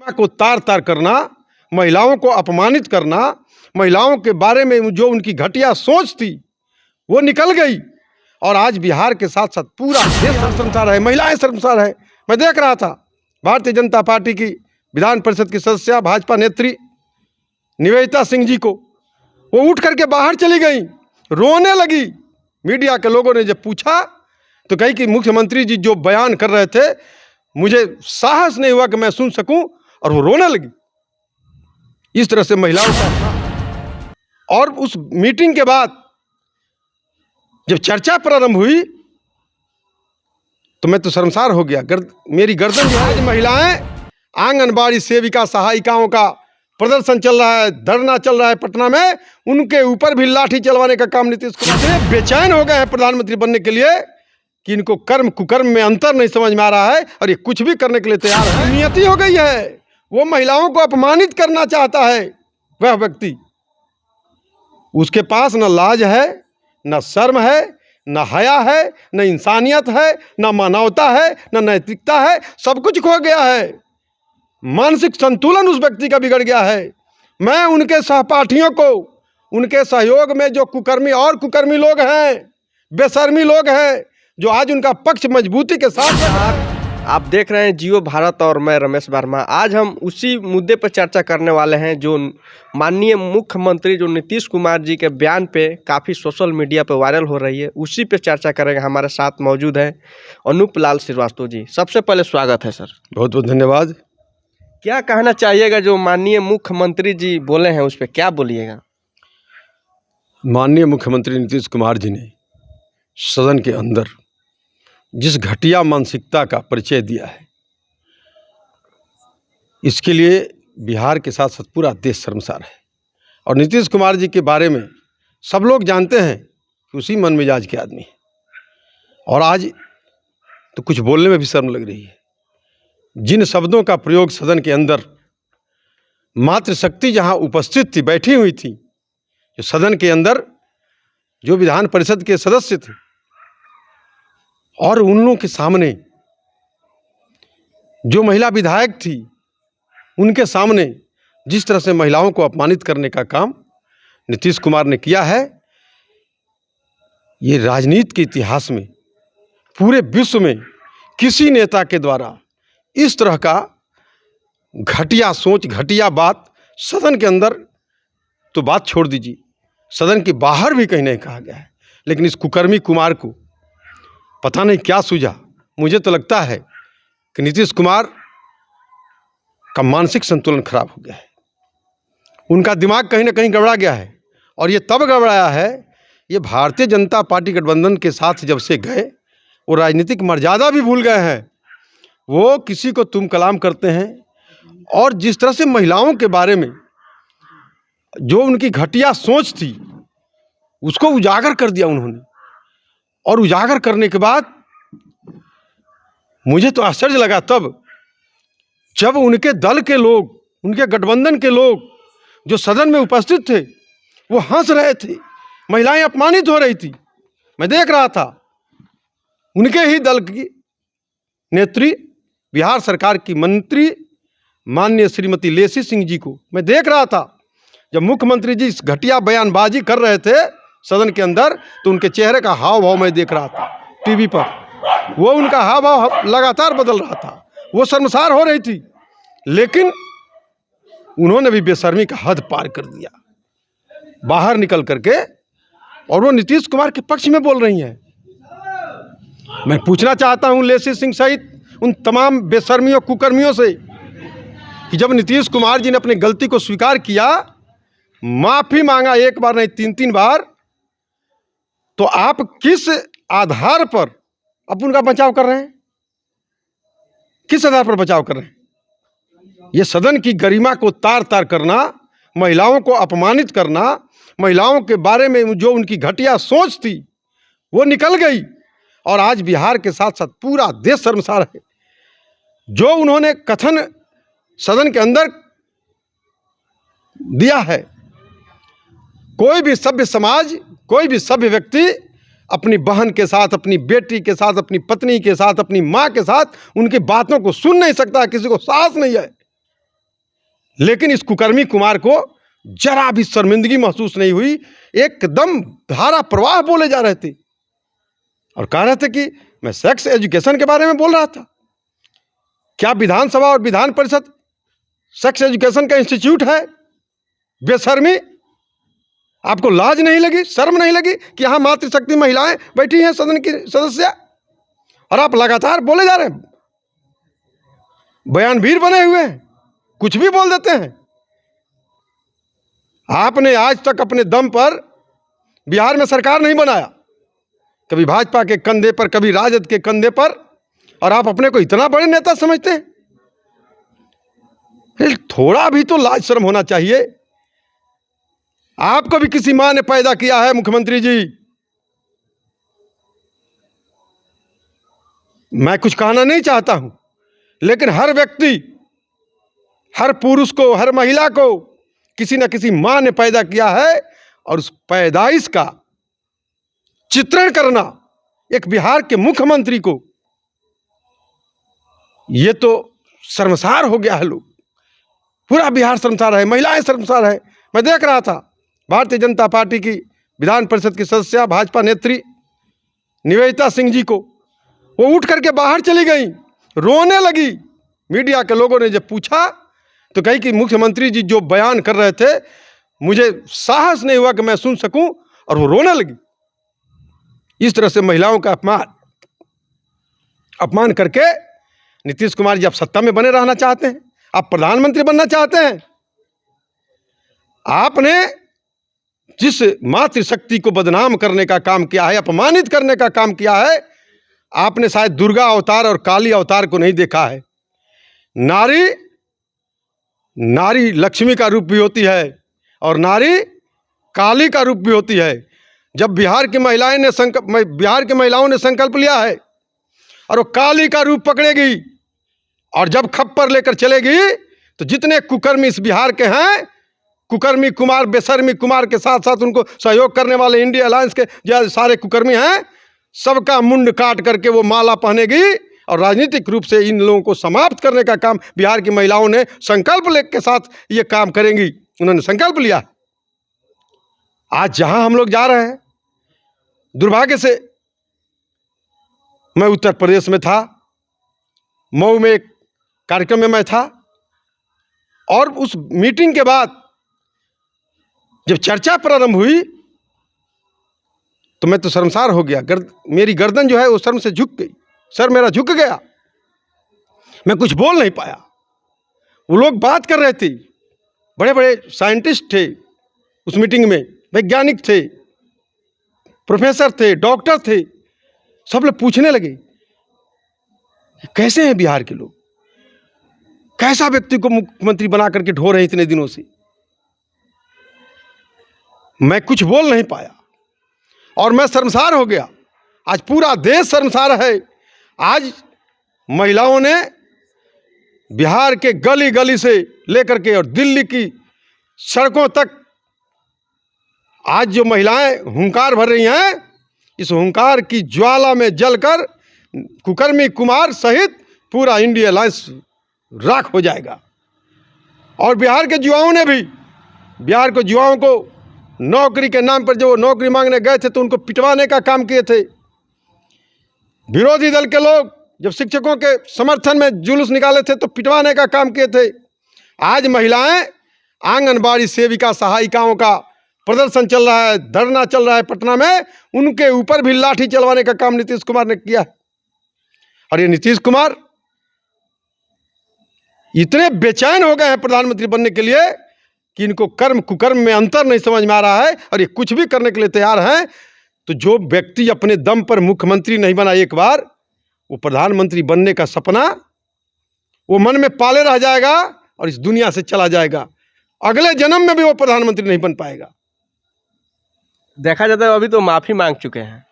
को तार तार करना, महिलाओं को अपमानित करना, महिलाओं के बारे में जो उनकी घटिया सोच थी वो निकल गई। और आज बिहार के साथ साथ पूरा देश शर्मसार है, महिलाएं शर्मसार है। मैं देख रहा था भारतीय जनता पार्टी की विधान परिषद की सदस्य भाजपा नेत्री निवेदिता सिंह जी को, वो उठ करके बाहर चली गई, रोने लगी। मीडिया के लोगों ने जब पूछा तो कही कि मुख्यमंत्री जी जो बयान कर रहे थे मुझे साहस नहीं हुआ कि मैं सुन सकूं, और वो रोने लगी। इस तरह से महिलाओं का। और उस मीटिंग के बाद जब चर्चा प्रारंभ हुई तो मैं तो शर्मसार हो गया। मेरी गर्दन। आज महिलाएं आंगनबाड़ी सेविका सहायिकाओं का प्रदर्शन चल रहा है, धरना चल रहा है पटना में, उनके ऊपर भी लाठी चलवाने का काम नीतीश कुमार बेचैन हो गए हैं प्रधानमंत्री बनने के लिए कि इनको कर्म कुकर्म में अंतर नहीं समझ में आ रहा है और ये कुछ भी करने के लिए तैयार है। नियति हो गई है, वो महिलाओं को अपमानित करना चाहता है। वह व्यक्ति, उसके पास न लाज है, न शर्म है, न हया है, न इंसानियत है, न मानवता है, न नैतिकता है। सब कुछ खो गया है। मानसिक संतुलन उस व्यक्ति का बिगड़ गया है। मैं उनके सहपाठियों को, उनके सहयोग में जो कुकर्मी और कुकर्मी लोग हैं, बेशर्मी लोग हैं, जो आज उनका पक्ष मजबूती के साथ। आप देख रहे हैं जियो भारत और मैं रमेश वर्मा। आज हम उसी मुद्दे पर चर्चा करने वाले हैं जो माननीय मुख्यमंत्री जो नीतीश कुमार जी के बयान पे काफ़ी सोशल मीडिया पे वायरल हो रही है, उसी पे चर्चा करेंगे। हमारे साथ मौजूद हैं अनूप लाल श्रीवास्तव जी। सबसे पहले स्वागत है सर। बहुत बहुत धन्यवाद। क्या कहना चाहिएगा जो माननीय मुख्यमंत्री जी बोले हैं, उस पर क्या बोलिएगा? माननीय मुख्यमंत्री नीतीश कुमार जी ने सदन के अंदर जिस घटिया मानसिकता का परिचय दिया है, इसके लिए बिहार के साथ साथ पूरा देश शर्मसार है। और नीतीश कुमार जी के बारे में सब लोग जानते हैं कि उसी मन मिजाज के आदमी हैं। और आज तो कुछ बोलने में भी शर्म लग रही है। जिन शब्दों का प्रयोग सदन के अंदर मातृशक्ति जहां उपस्थित थी, बैठी हुई थी, जो सदन के अंदर जो विधान परिषद के सदस्य थे, और उन लोगों के सामने जो महिला विधायक थी, उनके सामने जिस तरह से महिलाओं को अपमानित करने का काम नीतीश कुमार ने किया है, ये राजनीति के इतिहास में पूरे विश्व में किसी नेता के द्वारा इस तरह का घटिया सोच, घटिया बात सदन के अंदर तो बात छोड़ दीजिए, सदन के बाहर भी कहीं नहीं कहा गया है। लेकिन इस कुकर्मी कुमार को पता नहीं क्या सूझा। मुझे तो लगता है कि नीतीश कुमार का मानसिक संतुलन खराब हो गया है, उनका दिमाग कहीं ना कहीं गड़बड़ा गया है। और ये तब गड़बड़ाया है, ये भारतीय जनता पार्टी गठबंधन के साथ जब से गए, वो राजनीतिक मर्यादा भी भूल गए हैं। वो किसी को तुम कलाम करते हैं। और जिस तरह से महिलाओं के बारे में जो उनकी घटिया सोच थी, उसको उजागर कर दिया उन्होंने। और उजागर करने के बाद मुझे तो आश्चर्य लगा तब जब उनके दल के लोग, उनके गठबंधन के लोग जो सदन में उपस्थित थे, वो हंस रहे थे, महिलाएं अपमानित हो रही थी। मैं देख रहा था उनके ही दल की नेत्री, बिहार सरकार की मंत्री माननीय श्रीमती लेसी सिंह जी को मैं देख रहा था। जब मुख्यमंत्री जी इस घटिया बयानबाजी कर रहे थे सदन के अंदर, तो उनके चेहरे का हाव भाव मैं देख रहा था टीवी पर। वो उनका हाव भाव लगातार बदल रहा था, वो शर्मसार हो रही थी। लेकिन उन्होंने भी बेशर्मी का हद पार कर दिया बाहर निकल करके, और वो नीतीश कुमार के पक्ष में बोल रही हैं। मैं पूछना चाहता हूं लेसी सिंह सहित उन तमाम बेशर्मियों कुकर्मियों से कि जब नीतीश कुमार जी ने अपनी गलती को स्वीकार किया, माफी मांगा, एक बार नहीं 3-3 बार, तो आप किस आधार पर अब उनका बचाव कर रहे हैं? किस आधार पर बचाव कर रहे हैं? ये सदन की गरिमा को तार तार करना, महिलाओं को अपमानित करना, महिलाओं के बारे में जो उनकी घटिया सोच थी वो निकल गई। और आज बिहार के साथ साथ पूरा देश शर्मसार है। जो उन्होंने कथन सदन के अंदर दिया है, कोई भी सभ्य समाज, कोई भी सभ्य व्यक्ति अपनी बहन के साथ, अपनी बेटी के साथ, अपनी पत्नी के साथ, अपनी माँ के साथ उनकी बातों को सुन नहीं सकता। किसी को साहस नहीं है। लेकिन इस कुकर्मी कुमार को जरा भी शर्मिंदगी महसूस नहीं हुई। एकदम धारा प्रवाह बोले जा रहे थे और कह रहे थे कि मैं सेक्स एजुकेशन के बारे में बोल रहा था। क्या विधानसभा और विधान परिषद सेक्स एजुकेशन का इंस्टीट्यूट है? बेशर्मी! आपको लाज नहीं लगी, शर्म नहीं लगी कि यहां मातृशक्ति महिलाएं बैठी हैं सदन की सदस्य, और आप लगातार बोले जा रहे हैं, बयानवीर बने हुए हैं, कुछ भी बोल देते हैं। आपने आज तक अपने दम पर बिहार में सरकार नहीं बनाया, कभी भाजपा के कंधे पर, कभी राजद के कंधे पर, और आप अपने को इतना बड़े नेता समझते हैं। थोड़ा भी तो लाज शर्म होना चाहिए। आपको भी किसी मां ने पैदा किया है मुख्यमंत्री जी। मैं कुछ कहना नहीं चाहता हूं, लेकिन हर व्यक्ति, हर पुरुष को, हर महिला को किसी न किसी मां ने पैदा किया है, और उस पैदाइश का चित्रण करना एक बिहार के मुख्यमंत्री को, ये तो शर्मसार हो गया है। लोग, पूरा बिहार शर्मसार है, महिलाएं शर्मसार है। मैं देख रहा था भारतीय जनता पार्टी की विधान परिषद की सदस्य भाजपा नेत्री निवेदिता सिंह जी को, वो उठ करके बाहर चली गई, रोने लगी। मीडिया के लोगों ने जब पूछा तो कही कि मुख्यमंत्री जी जो बयान कर रहे थे, मुझे साहस नहीं हुआ कि मैं सुन सकूं, और वो रोने लगी। इस तरह से महिलाओं का अपमान करके नीतीश कुमार जी आप सत्ता में बने रहना चाहते हैं, आप प्रधानमंत्री बनना चाहते हैं। आपने जिस मातृशक्ति को बदनाम करने का काम किया है, अपमानित करने का काम किया है, आपने शायद दुर्गा अवतार और काली अवतार को नहीं देखा है। नारी लक्ष्मी का रूप भी होती है और नारी काली का रूप भी होती है। जब बिहार की महिलाओं ने संकल्प लिया है और वो काली का रूप पकड़ेगी, और जब खप्पर लेकर चलेगी, तो जितने कुकर्मी इस बिहार के हैं, कुकर्मी कुमार, बेशर्मी कुमार के साथ साथ उनको सहयोग करने वाले इंडिया अलायंस के जो सारे कुकर्मी हैं, सबका मुंड काट करके वो माला पहनेगी, और राजनीतिक रूप से इन लोगों को समाप्त करने का काम बिहार की महिलाओं ने संकल्प के साथ ये काम करेंगी। उन्होंने संकल्प लिया। आज जहां हम लोग जा रहे हैं, दुर्भाग्य से मैं उत्तर प्रदेश में था, मऊ में एक कार्यक्रम में मैं था, और उस मीटिंग के बाद जब चर्चा प्रारंभ हुई तो मैं तो शर्मसार हो गया। मेरी गर्दन जो है वो शर्म से झुक गई, सर मेरा झुक गया, मैं कुछ बोल नहीं पाया। वो लोग बात कर रहे थे, बड़े बड़े साइंटिस्ट थे उस मीटिंग में, वैज्ञानिक थे, प्रोफेसर थे, डॉक्टर थे, सब लोग पूछने लगे कैसे हैं बिहार के लोग, कैसा व्यक्ति को मुख्यमंत्री बना करके ढो रहे इतने दिनों से। मैं कुछ बोल नहीं पाया और मैं शर्मसार हो गया। आज पूरा देश शर्मसार है। आज महिलाओं ने बिहार के गली गली से लेकर के और दिल्ली की सड़कों तक आज जो महिलाएं हुंकार भर रही हैं, इस हुंकार की ज्वाला में जलकर कुकर्मी कुमार सहित पूरा इंडिया अलायंस राख हो जाएगा। और बिहार के युवाओं ने भी, बिहार के युवाओं को नौकरी के नाम पर जो नौकरी मांगने गए थे तो उनको पिटवाने का काम किए थे। विरोधी दल के लोग जब शिक्षकों के समर्थन में जुलूस निकाले थे तो पिटवाने का काम किए थे। आज महिलाएं, आंगनबाड़ी सेविका, सहायिकाओं का प्रदर्शन चल रहा है, धरना चल रहा है पटना में, उनके ऊपर भी लाठी चलवाने का काम नीतीश कुमार ने किया। और ये नीतीश कुमार इतने बेचैन हो गए हैं प्रधानमंत्री बनने के लिए कि इनको कर्म कुकर्म में अंतर नहीं समझ में आ रहा है, और ये कुछ भी करने के लिए तैयार हैं। तो जो व्यक्ति अपने दम पर मुख्यमंत्री नहीं बना एक बार, वो प्रधानमंत्री बनने का सपना वो मन में पाले रह जाएगा और इस दुनिया से चला जाएगा। अगले जन्म में भी वो प्रधानमंत्री नहीं बन पाएगा। देखा जाता है अभी तो माफी मांग चुके हैं।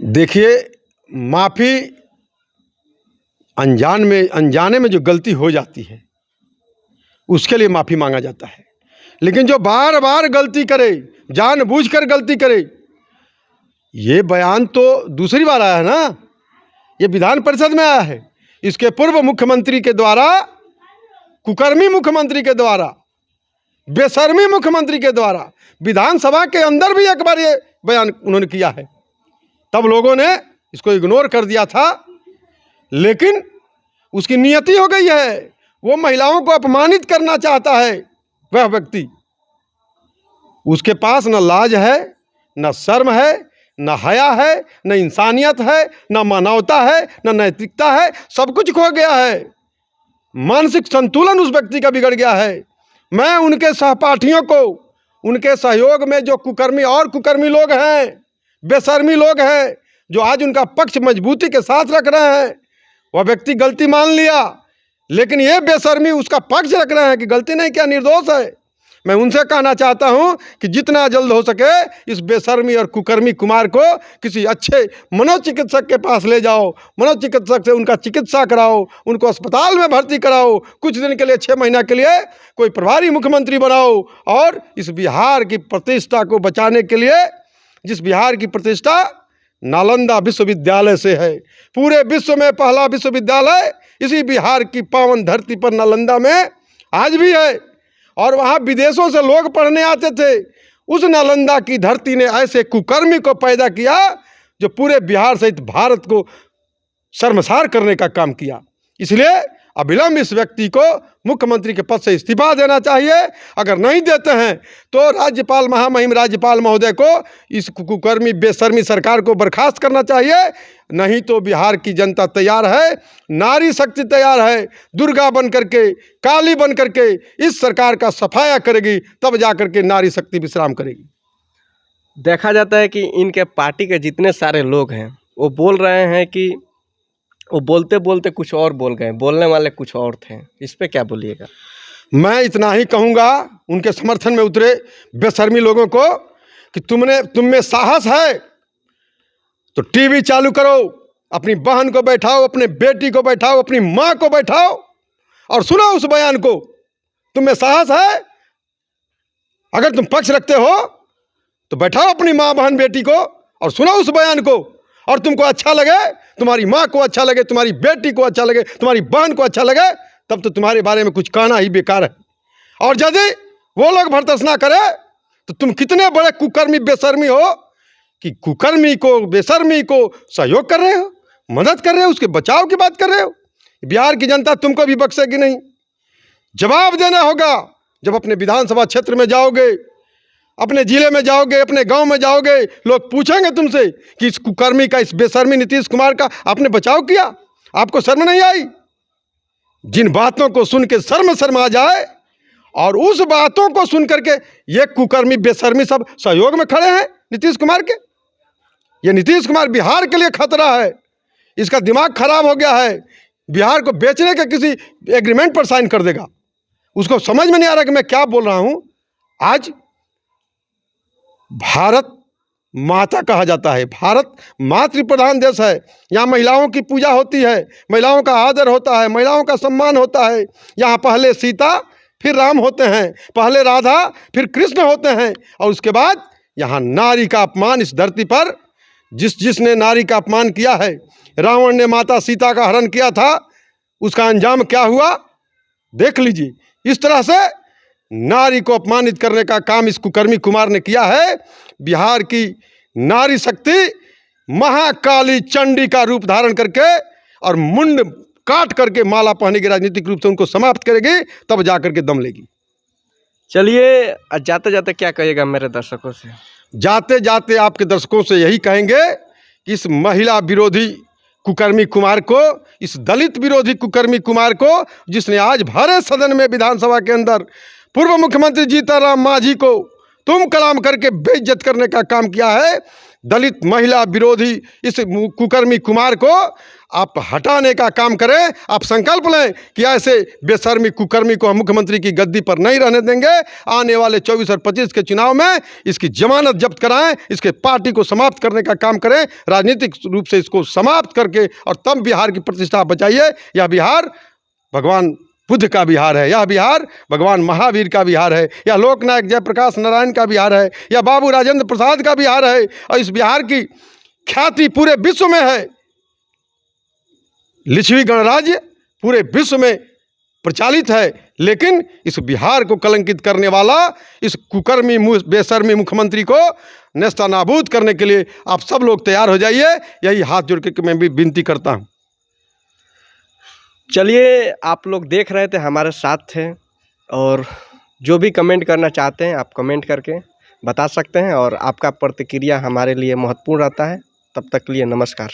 देखिए, माफी अनजाने में जो गलती हो जाती है उसके लिए माफी मांगा जाता है, लेकिन जो बार बार गलती करे, जानबूझकर गलती करे, ये बयान तो दूसरी बार आया है ना, ये विधान परिषद में आया है। इसके पूर्व मुख्यमंत्री के द्वारा कुकर्मी मुख्यमंत्री के द्वारा, बेशर्मी मुख्यमंत्री के द्वारा विधानसभा के अंदर भी एक बार ये बयान उन्होंने किया है। तब लोगों ने इसको इग्नोर कर दिया था, लेकिन उसकी नियति हो गई है। वो महिलाओं को अपमानित करना चाहता है वह व्यक्ति। उसके पास न लाज है, न शर्म है, न हया है, न इंसानियत है, न मानवता है, न नैतिकता है। सब कुछ खो गया है। मानसिक संतुलन उस व्यक्ति का बिगड़ गया है। मैं उनके सहपाठियों को, उनके सहयोग में जो कुकर्मी और कुकर्मी लोग हैं, बेशर्मी लोग हैं, जो आज उनका पक्ष मजबूती के साथ रख रहे हैं, वह व्यक्ति गलती मान लिया, लेकिन ये बेशर्मी उसका पक्ष रख रहे हैं कि गलती नहीं किया, निर्दोष है। मैं उनसे कहना चाहता हूं कि जितना जल्द हो सके इस बेशर्मी और कुकर्मी कुमार को किसी अच्छे मनोचिकित्सक के पास ले जाओ, मनोचिकित्सक से उनका चिकित्सा कराओ, उनको अस्पताल में भर्ती कराओ, कुछ दिन के लिए, 6 महीना के लिए कोई प्रभारी मुख्यमंत्री बनाओ। और इस बिहार की प्रतिष्ठा को बचाने के लिए, जिस बिहार की प्रतिष्ठा नालंदा विश्वविद्यालय से है, पूरे विश्व में पहला विश्वविद्यालय इसी बिहार की पावन धरती पर नालंदा में आज भी है, और वहाँ विदेशों से लोग पढ़ने आते थे। उस नालंदा की धरती ने ऐसे कुकर्मी को पैदा किया जो पूरे बिहार सहित भारत को शर्मसार करने का काम किया। इसलिए अविलंब इस व्यक्ति को मुख्यमंत्री के पद से इस्तीफा देना चाहिए। अगर नहीं देते हैं तो राज्यपाल, महामहिम राज्यपाल महोदय को इस कुकर्मी बेशर्मी सरकार को बर्खास्त करना चाहिए। नहीं तो बिहार की जनता तैयार है, नारी शक्ति तैयार है, दुर्गा बन करके, काली बन करके इस सरकार का सफाया करेगी, तब जाकर के नारी शक्ति विश्राम करेगी। देखा जाता है कि इनके पार्टी के जितने सारे लोग हैं वो बोल रहे हैं कि वो बोलते बोलते कुछ और बोल गए, बोलने वाले कुछ और थे। इस पे क्या बोलिएगा? मैं इतना ही कहूँगा उनके समर्थन में उतरे बेशर्मी लोगों को कि तुम में साहस है तो टीवी चालू करो, अपनी बहन को बैठाओ, अपने बेटी को बैठाओ, अपनी माँ को बैठाओ और सुनो उस बयान को। तुम में साहस है, अगर तुम पक्ष रखते हो तो बैठाओ अपनी माँ, बहन, बेटी को और सुनो उस बयान को। और तुमको अच्छा लगे, तुम्हारी माँ को अच्छा लगे, तुम्हारी बेटी को अच्छा लगे, तुम्हारी बहन को अच्छा लगे, तब तो तुम्हारे बारे में कुछ कहना ही बेकार है। और यदि वो लोग भर्त्सना करे तो तुम कितने बड़े कुकर्मी बेशर्मी हो कि कुकर्मी को, बेशर्मी को सहयोग कर रहे हो, मदद कर रहे हो, उसके बचाव की बात कर रहे हो। बिहार की जनता तुमको भी बख्शेगी नहीं। जवाब देना होगा जब अपने विधानसभा क्षेत्र में जाओगे, अपने जिले में जाओगे, अपने गांव में जाओगे, लोग पूछेंगे तुमसे कि इस कुकर्मी का, इस बेशर्मी नीतीश कुमार का आपने बचाव किया, आपको शर्म नहीं आई? जिन बातों को सुन के शर्म आ जाए और उस बातों को सुन करके ये कुकर्मी बेशर्मी सब सहयोग में खड़े हैं नीतीश कुमार के। ये नीतीश कुमार बिहार के लिए खतरा है, इसका दिमाग खराब हो गया है। बिहार को बेचने के किसी एग्रीमेंट पर साइन कर देगा। उसको समझ में नहीं आ रहा कि मैं क्या बोल रहा हूं। आज भारत माता कहा जाता है, भारत मातृ प्रधान देश है। यहाँ महिलाओं की पूजा होती है, महिलाओं का आदर होता है, महिलाओं का सम्मान होता है। यहाँ पहले सीता फिर राम होते हैं, पहले राधा फिर कृष्ण होते हैं, और उसके बाद यहाँ नारी का अपमान इस धरती पर जिसने नारी का अपमान किया है, रावण ने माता सीता का हरण किया था, उसका अंजाम क्या हुआ देख लीजिए। इस तरह से नारी को अपमानित करने का काम इस कुकर्मी कुमार ने किया है। बिहार की नारी शक्ति महाकाली चंडी का रूप धारण करके और मुंड काट करके माला पहनेगी, राजनीतिक रूप से उनको समाप्त करेगी, तब जाकर के दम लेगी। चलिए, जाते जाते क्या कहिएगा मेरे दर्शकों से? जाते जाते आपके दर्शकों से यही कहेंगे कि इस महिला विरोधी कुकर्मी कुमार को, इस दलित विरोधी कुकर्मी कुमार को, जिसने आज भरे सदन में विधानसभा के अंदर पूर्व मुख्यमंत्री जीतनराम मांझी को तुम कलाम करके बेइज्जत करने का काम किया है, दलित महिला विरोधी इस कुकर्मी कुमार को आप हटाने का काम करें। आप संकल्प लें कि ऐसे बेशर्मी कुकर्मी को हम मुख्यमंत्री की गद्दी पर नहीं रहने देंगे। आने वाले 24 और 25 के चुनाव में इसकी जमानत जब्त कराएं, इसके पार्टी को समाप्त करने का काम करें, राजनीतिक रूप से इसको समाप्त करके, और तब बिहार की प्रतिष्ठा बचाइए। यह बिहार भगवान बुद्ध का बिहार है, यह बिहार भगवान महावीर का बिहार है, यह लोकनायक जयप्रकाश नारायण का बिहार है, यह बाबू राजेंद्र प्रसाद का बिहार है, और इस बिहार की ख्याति पूरे विश्व में है। लिच्छवी गणराज्य पूरे विश्व में प्रचलित है, लेकिन इस बिहार को कलंकित करने वाला इस कुकर्मी बेशर्मी मुख्यमंत्री को नेस्तनाबूद करने के लिए आप सब लोग तैयार हो जाइए। यही हाथ जोड़ के मैं भी विनती करता हूँ। चलिए, आप लोग देख रहे थे, हमारे साथ थे, और जो भी कमेंट करना चाहते हैं आप कमेंट करके बता सकते हैं, और आपका प्रतिक्रिया हमारे लिए महत्वपूर्ण रहता है। तब तक के लिए नमस्कार।